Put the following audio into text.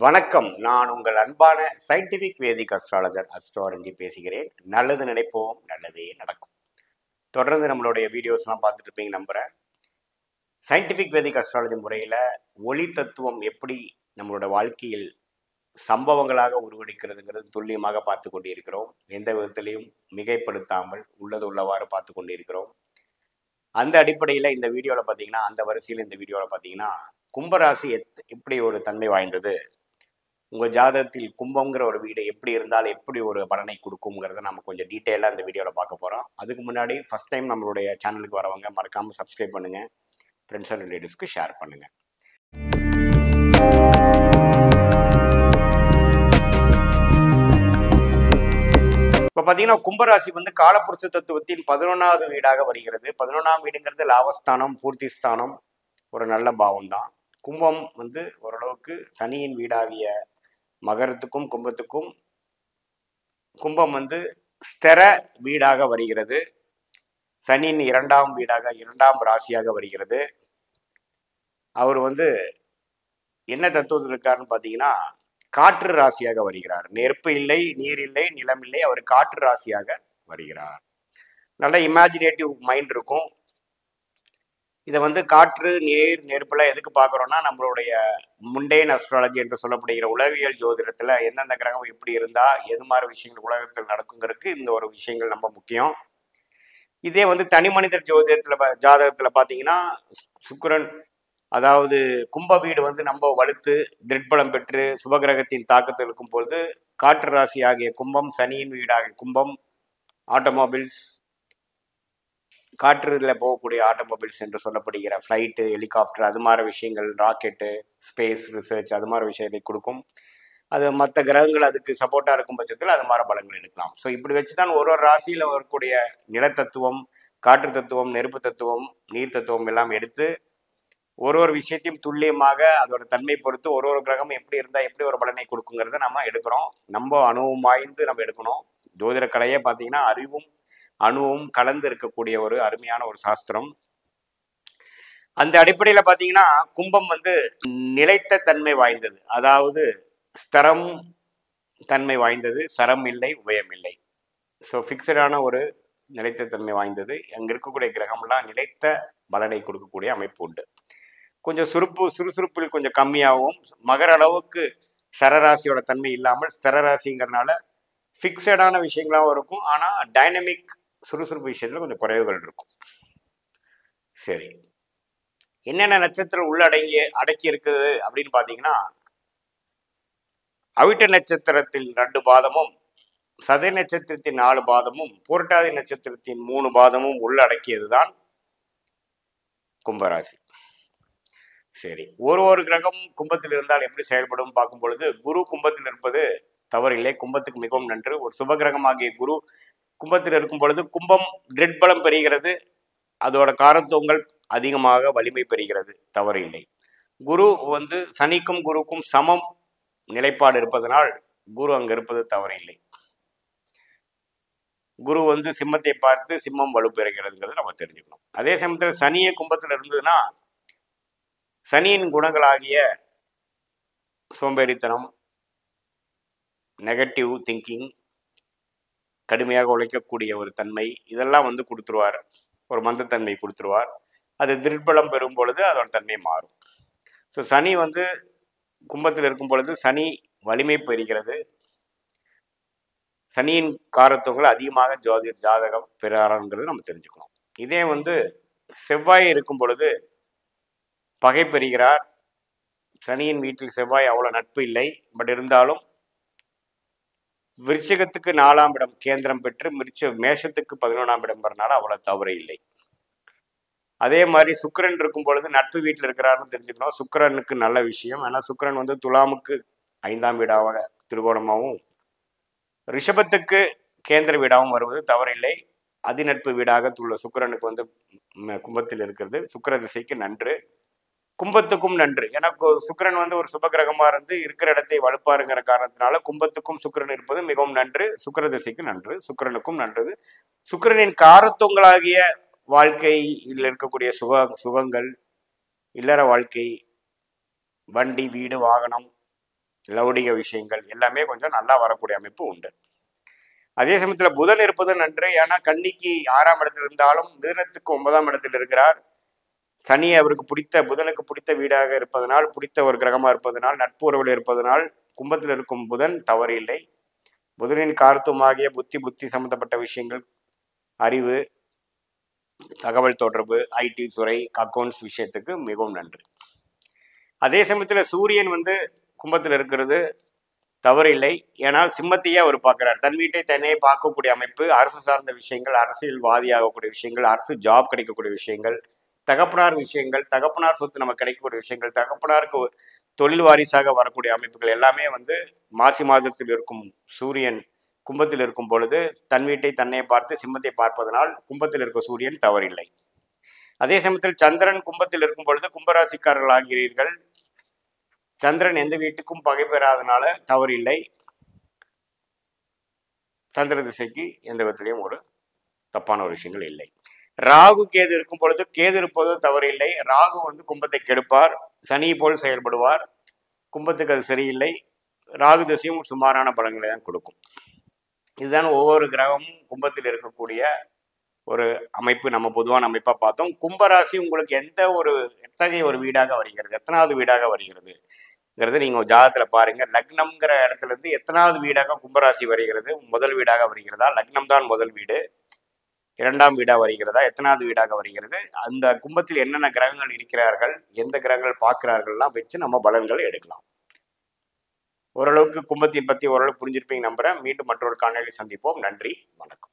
வணக்கம். நான் உங்கள் அன்பான சயின்டிஃபிக் வேதிக் அஸ்ட்ராலஜர் அஸ்ட்ரோரஞ்சி பேசுகிறேன். நல்லது நினைப்போம், நல்லதே நடக்கும். தொடர்ந்து நம்மளுடைய வீடியோஸ்லாம் பார்த்துட்டு இருப்பீங்க நம்புகிறேன். சயின்டிஃபிக் வேதிக் அஸ்ட்ராலஜி முறையில் ஒளி தத்துவம் எப்படி நம்மளோட வாழ்க்கையில் சம்பவங்களாக உருவெடுக்கிறதுங்கிறது துல்லியமாக பார்த்து கொண்டிருக்கிறோம். எந்த விதத்திலையும் மிகைப்படுத்தாமல் உள்ளது உள்ளவாறு பார்த்து கொண்டிருக்கிறோம். அந்த அடிப்படையில் இந்த வீடியோவில் பார்த்தீங்கன்னா, அந்த வரிசையில் இந்த வீடியோவில் பார்த்தீங்கன்னா, கும்பராசி எப்படி ஒரு தன்மை வாய்ந்தது, உங்கள் ஜாதகத்தில் கும்பம்ங்கிற ஒரு வீடு எப்படி இருந்தால் எப்படி ஒரு பலனை கொடுக்குங்கிறத நம்ம கொஞ்சம் டீட்டெயிலாக இந்த வீடியோவில் பார்க்க போகிறோம். அதுக்கு முன்னாடி ஃபஸ்ட் டைம் நம்மளுடைய சேனலுக்கு வரவங்க மறக்காமல் சப்ஸ்கிரைப் பண்ணுங்கள், ஃப்ரெண்ட்ஸ் அண்ட் ரிலேட்டிவ்ஸ்க்கு ஷேர் பண்ணுங்கள். இப்போ பார்த்தீங்கன்னா கும்பராசி காலப்புருஷ தத்துவத்தின் 11வது வீடாக வருகிறது. 11ஆம் வீடுங்கிறது லாபஸ்தானம், பூர்த்திஸ்தானம், ஒரு நல்ல பாவம் தான். கும்பம் ஓரளவுக்கு சனியின் வீடாகிய மகரத்துக்கும் கும்பத்துக்கும் கும்பம் ஸ்திர வீடாக வருகிறது. சனியின் 2ஆம் வீடாக 2ஆம் ராசியாக வருகிறது. அவர் என்ன தத்துவத்தில் இருக்காருன்னு பார்த்தீங்கன்னா காற்று ராசியாக வருகிறார். நெருப்பு இல்லை, நீர் இல்லை, நிலம் இல்லை, அவர் காற்று ராசியாக வருகிறார். நல்ல இமேஜினேட்டிவ் மைண்ட் இருக்கும். இதை காற்று, நீர், நெருப்புலாம் எதுக்கு பார்க்குறோன்னா, நம்மளுடைய முண்டேன் அஸ்ட்ராலஜி என்று சொல்லப்படுகிற உலகியல் ஜோதிடத்தில் எந்தெந்த கிரகம் எப்படி இருந்தால் எது மாதிரி விஷயங்கள் உலகத்தில் நடக்குங்கிறதுக்கு இந்த ஒரு விஷயங்கள் ரொம்ப முக்கியம். இதே தனி மனிதர் ஜாதகத்தில் பார்த்தீங்கன்னா சுக்கிரன், அதாவது கும்ப வீடு நம்ம வலுத்து திருட்பலம் பெற்று சுபகிரகத்தின் தாக்கத்தில் இருக்கும் பொழுது காற்று ராசி ஆகிய கும்பம், சனியின் வீடாகிய கும்பம், ஆட்டோமொபைல்ஸ், காற்றில் போகக்கூடிய ஆட்டோமொபைல்ஸ் என்று சொல்லப்படுகிற ஃப்ளைட்டு, ஹெலிகாப்டர், அது மாதிரி விஷயங்கள், ராக்கெட்டு, ஸ்பேஸ் ரிசர்ச், அது மாதிரி விஷயத்தை கொடுக்கும். அது மற்ற கிரகங்கள் அதுக்கு சப்போர்ட்டாக இருக்கும் பட்சத்தில் அது மாதிரி பலங்கள் எடுக்கலாம். ஸோ இப்படி வச்சு தான் ஒரு ஒரு ராசியில் வரக்கூடிய நிலத்தத்துவம், காற்று தத்துவம், நெருப்பு தத்துவம், நீர் தத்துவம் எல்லாம் எடுத்து ஒரு ஒரு விஷயத்தையும் துல்லியமாக அதோட தன்மை பொறுத்து ஒரு ஒரு கிரகம் எப்படி இருந்தால் எப்படி ஒரு பலனை கொடுக்குங்கிறத நம்ம எடுக்கிறோம். நம்ம அனுபவம் வாய்ந்து நம்ம எடுக்கணும். ஜோதிட கலையே பார்த்தீங்கன்னா அறிவும் அணுவும் கலந்து இருக்கக்கூடிய ஒரு அருமையான ஒரு சாஸ்திரம். அந்த அடிப்படையில் பார்த்தீங்கன்னா கும்பம் நிலைத்த தன்மை வாய்ந்தது, அதாவது ஸ்தரம் தன்மை வாய்ந்தது. சரம் இல்லை, உபயம் இல்லை. ஸோ ஃபிக்ஸடான ஒரு நிலைத்த தன்மை வாய்ந்தது. அங்கே இருக்கக்கூடிய கிரகம்லாம் நிலைத்த பலனை கொடுக்கக்கூடிய அமைப்பு உண்டு. கொஞ்சம் சுறுசுறுப்பில் கொஞ்சம் கம்மியாகவும், மகர அளவுக்கு சரராசியோட தன்மை இல்லாமல் ஸ்தரராசிங்கிறனால ஃபிக்ஸடான விஷயங்களாகவும் இருக்கும். ஆனால் டைனமிக் சுறுசுறுப்பு விஷயத்தில் கொஞ்சம் குறைவுகள் இருக்கும். சரி, என்னென்ன நட்சத்திரம் அடக்கி இருக்குது அப்படின்னு பார்த்தீங்கன்னா, அவிட்ட நட்சத்திரத்தில் 2 பாதமும், சதய நட்சத்திரத்தின் 4 பாதமும், புரட்டாதி நட்சத்திரத்தின் 3 பாதமும் உள்ளடக்கியது தான் கும்பராசி. சரி, ஒரு கிரகம் கும்பத்தில் இருந்தால் எப்படி செயல்படும் பார்க்கும் பொழுது, குரு கும்பத்தில் இருப்பது தவறில்லை, கும்பத்துக்கு மிகவும் நன்று. ஒரு சுபகிரகமாகிய குரு கும்பத்தில் இருக்கும் பொழுது கும்பம் திருட்பலம் பெறுகிறது, அதோட காரத்துவங்கள் அதிகமாக வலிமை பெறுகிறது, தவறு இல்லை. குரு சனிக்கும் குருக்கும் சமம் நிலைப்பாடு இருப்பதனால் குரு அங்கே இருப்பது தவறு இல்லை. குரு சிம்மத்தை பார்த்து சிம்மம் வலுப்பெறுகிறதுங்கிறது நம்ம தெரிஞ்சுக்கணும். அதே சமயத்தில் சனியே கும்பத்தில் இருந்ததுன்னா சனியின் குணங்களாகிய சோம்பேறித்தனம், நெகட்டிவ் திங்கிங், கடுமையாக உழைக்கக்கூடிய ஒரு தன்மை, இதெல்லாம் கொடுத்துருவார். ஒரு மந்தத்தன்மை கொடுத்துருவார். அது திருட்பலம் பெறும் பொழுது அதோட தன்மை மாறும். ஸோ சனி கும்பத்தில் இருக்கும் பொழுது சனி வலிமை பெறுகிறது. சனியின் காரத்துவங்கள் அதிகமாக ஜாதகம் பெறாருங்கிறது நம்ம தெரிஞ்சுக்கணும். இதே செவ்வாய் இருக்கும் பொழுது பகை பெறுகிறார். சனியின் வீட்டில் செவ்வாய் அவ்வளோ நட்பு இல்லை. பட் இருந்தாலும் விருச்சிகத்துக்கு 4ஆம் இடம் கேந்திரம் பெற்று மேஷத்துக்கு 11ஆம் இடம் பெறனால அவ்வளோ தவறு இல்லை. அதே மாதிரி சுக்கிரன் இருக்கும் பொழுது நட்பு வீட்டில் இருக்கிறாருன்னு தெரிஞ்சுக்கணும். சுக்கிரனுக்கு நல்ல விஷயம். ஏன்னா சுக்கிரன் துலாமுக்கு 5ஆம் வீடாக திருகோணமாகவும் ரிஷபத்துக்கு கேந்திர வீடாகவும் வருவது தவறில்லை. அதிநட்பு வீடாக சுக்கிரனுக்கு கும்பத்தில் இருக்கிறது சுக்கிர திசைக்கு நன்று, கும்பத்துக்கும் நன்று. ஏன்னா சுக்கிரன் ஒரு சுபகிரகமா இருந்து இருக்கிற இடத்தை வலுப்பாருங்கிற காரணத்தினால கும்பத்துக்கும் சுக்கிரன் இருப்பது மிகவும் நன்று. சுக்கிர திசைக்கு நன்று, சுக்கிரனுக்கும் நன்றது. சுக்கிரனின் காரத்துவங்களாகிய வாழ்க்கையில் இருக்கக்கூடிய சுகங்கள், இல்லற வாழ்க்கை, வண்டி, வீடு, வாகனம், லௌடிக விஷயங்கள் எல்லாமே கொஞ்சம் நல்லா வரக்கூடிய அமைப்பு உண்டு. அதே சமயத்தில் புதன் இருப்பது நன்று. ஏன்னா கன்னிக்கு 6ஆம் இடத்தில் இருந்தாலும் மிதுனத்துக்கு 9ஆம் இடத்தில் இருக்கிறார். சனி அவருக்கு பிடித்த புதனுக்கு பிடித்த வீடாக இருப்பதனால், பிடித்த ஒரு கிரகமாக இருப்பதனால், நட்புறவில் இருப்பதனால் கும்பத்தில் இருக்கும் புதன் தவறு இல்லை. புதனின் காரத்துவமாகிய புத்தி சம்பந்தப்பட்ட விஷயங்கள், அறிவு, தகவல் தொடர்பு, ஐடி துறை, அக்கௌண்ட்ஸ் விஷயத்துக்கு மிகவும் நன்று. அதே சமயத்தில் சூரியன் கும்பத்தில் இருக்கிறது தவறு இல்லை. ஏன்னால் சிம்மத்தையே அவர் பார்க்கிறார். தன் வீட்டை தன்னையே பார்க்கக்கூடிய அமைப்பு, அரசு சார்ந்த விஷயங்கள், அரசியல்வாதியாகக்கூடிய விஷயங்கள், அரசு ஜாப் கிடைக்கக்கூடிய விஷயங்கள், தகப்பனார் விஷயங்கள், தகப்பனார் சொத்து நமக்கு கிடைக்கக்கூடிய விஷயங்கள், தகப்பனாருக்கு தொழில் வாரிசாக வரக்கூடிய அமைப்புகள் எல்லாமே மாசி மாதத்தில் இருக்கும் சூரியன் கும்பத்தில் இருக்கும் பொழுது தன் வீட்டை தன்னை பார்த்து சிம்மத்தை பார்ப்பதனால் கும்பத்தில் இருக்க சூரியன் தவறில்லை. அதே சமயத்தில் சந்திரன் கும்பத்தில் இருக்கும் பொழுது கும்பராசிக்காரர்கள் ஆகிறீர்கள். சந்திரன் எந்த வீட்டுக்கும் பகை பெறாதனால தவறில்லை. சந்திர திசைக்கு எந்த விதத்திலையும் ஒரு தப்பான ஒரு விஷயங்கள் இல்லை. ராகு கேது இருக்கும் பொழுது கேது இருப்பது தவறில்லை. ராகு கும்பத்தை கெடுப்பார், சனி போல் செயல்படுவார். கும்பத்துக்கு அது சரியில்லை. ராகு திசையும் சுமாரான பலன்களை தான் கொடுக்கும். இதுதான் ஒவ்வொரு கிரகமும் கும்பத்தில் இருக்கக்கூடிய ஒரு அமைப்பு. நம்ம பொதுவான அமைப்பா பார்த்தோம். கும்பராசி உங்களுக்கு எத்தகைய ஒரு வீடாக வருகிறது, எத்தனாவது வீடாக வருகிறதுங்கிறது நீங்க ஜாதகத்துல பாருங்க. லக்னம்ங்கிற இடத்துல இருந்து எத்தனாவது வீடாக கும்பராசி வருகிறது, முதல் வீடாக வருகிறதா, லக்னம் தான் முதல் வீடு, 2ஆம் வீடாக வருகிறதா, எத்தனாவது வீடாக வருகிறது, அந்த கும்பத்தில் என்னென்ன கிரகங்கள் இருக்கிறார்கள், எந்த கிரகங்கள் பார்க்கிறார்கள்லாம் வச்சு நம்ம பலன்களை எடுக்கலாம். ஓரளவுக்கு கும்பத்தின் பற்றி ஓரளவுக்கு புரிஞ்சிருப்பீங்க நம்புறேன். மீண்டும் மற்றொரு காணொளியில் சந்திப்போம். நன்றி, வணக்கம்.